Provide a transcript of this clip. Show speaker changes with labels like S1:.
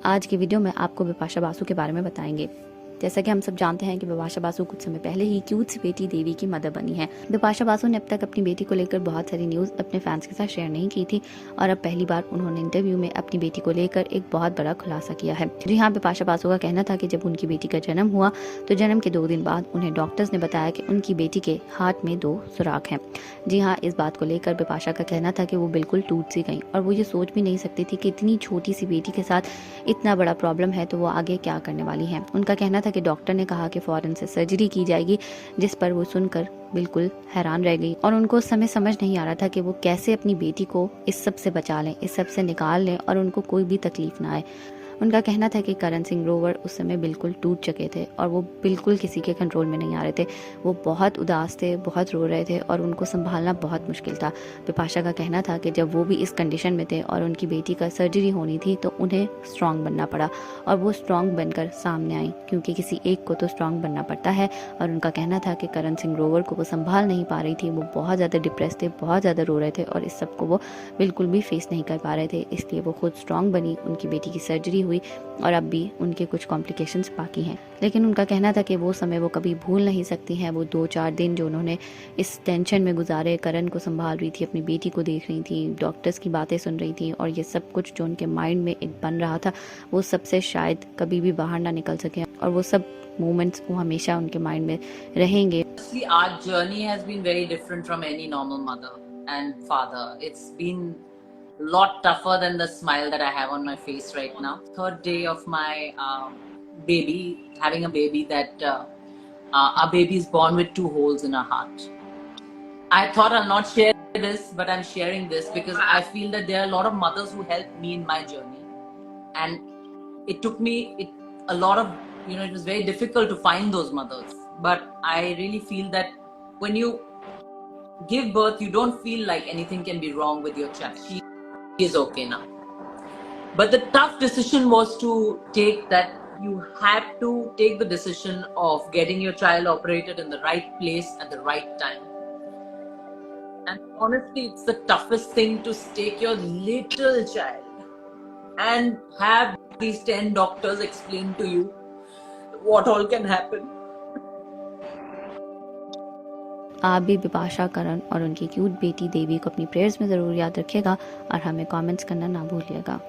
S1: आज की वीडियो में आपको बिपाशा बासु के बारे में बताएंगे। जैसा कि हम सब जानते हैं कि बिपाशा बासु कुछ समय पहले ही क्यूट सी बेटी देवी की मदर बनी है। बिपाशा बासु ने अब तक अपनी बेटी को लेकर बहुत सारी न्यूज अपने फैंस के साथ शेयर नहीं की थी और अब पहली बार उन्होंने इंटरव्यू में अपनी बेटी को लेकर एक बहुत बड़ा खुलासा किया है। जी हाँ, बिपाशा बासु का कहना था कि जब उनकी बेटी का जन्म हुआ तो जन्म के 2 दिन बाद उन्हें डॉक्टर्स ने बताया कि उनकी बेटी के हार्ट में 2 सुराख हैं। जी हाँ, इस बात को लेकर बिपाशा का कहना था कि वो बिल्कुल टूट सी गई और वो ये सोच भी नहीं सकती थी कि इतनी छोटी सी बेटी के साथ इतना बड़ा प्रॉब्लम है तो वो आगे क्या करने वाली है। उनका कहना था कि डॉक्टर ने कहा कि फौरन से सर्जरी की जाएगी, जिस पर वो सुनकर बिल्कुल हैरान रह गई और उनको उस समय समझ नहीं आ रहा था कि वो कैसे अपनी बेटी को इस सब से बचा लें, इस सब से निकाल लें और उनको कोई भी तकलीफ ना आए। उनका कहना था कि करण सिंह ग्रोवर उस समय बिल्कुल टूट चुके थे और वो बिल्कुल किसी के कंट्रोल में नहीं आ रहे थे। वो बहुत उदास थे, बहुत रो रहे थे और उनको संभालना बहुत मुश्किल था। बिपाशा का कहना था कि जब वो भी इस कंडीशन में थे और उनकी बेटी का सर्जरी होनी थी तो उन्हें स्ट्रांग बनना पड़ा और वो स्ट्रांग बनकर सामने आई, क्योंकि किसी एक को तो स्ट्रांग बनना पड़ता है। और उनका कहना था कि करण सिंह ग्रोवर को वो संभाल नहीं पा रही थी, वो बहुत ज़्यादा डिप्रेस थे, बहुत ज़्यादा रो रहे थे और इस सब को वो बिल्कुल भी फेस नहीं कर पा रहे थे। इसलिए वो खुद स्ट्रांग बनी, उनकी बेटी की सर्जरी हुई और अब भी उनके कुछ कॉम्प्लिकेशंस बाकी हैं। लेकिन उनका कहना था कि वो समय वो कभी भूल नहीं सकती हैं। वो 2-4 दिन जो उन्होंने इस टेंशन में गुजारे, करण को संभाल रही थी, अपनी बेटी को देख रही थी, डॉक्टर्स की बातें सुन रही थी और ये सब कुछ जो उनके माइंड में एक बन रहा था वो सबसे शायद कभी भी बाहर ना निकल सके और वो सब मोमेंट्स वो हमेशा उनके माइंड में रहेंगे।
S2: Our journey has been very different from any normal mother and father. It's been a lot tougher than the smile that I have on my face right now. Third day of my baby, having a baby, that our baby is born with 2 holes in her heart. I thought I'll not share this, but I'm sharing this because I feel that there are a lot of mothers who helped me in my journey, and it took me a lot of, it was very difficult to find those mothers, but I really feel that when you give birth, you don't feel like anything can be wrong with your child. She is okay now. But the tough decision was to take that. You have to take the decision of getting your child operated in the right place at the right time. And honestly, it's the toughest thing to take your little child and have these 10 doctors explain to you what all can happen.
S1: आप भी बिपाशा, करण और उनकी cute बेटी देवी को अपनी prayers में ज़रूर याद रखिएगा और हमें कमेंट्स करना ना भूलिएगा।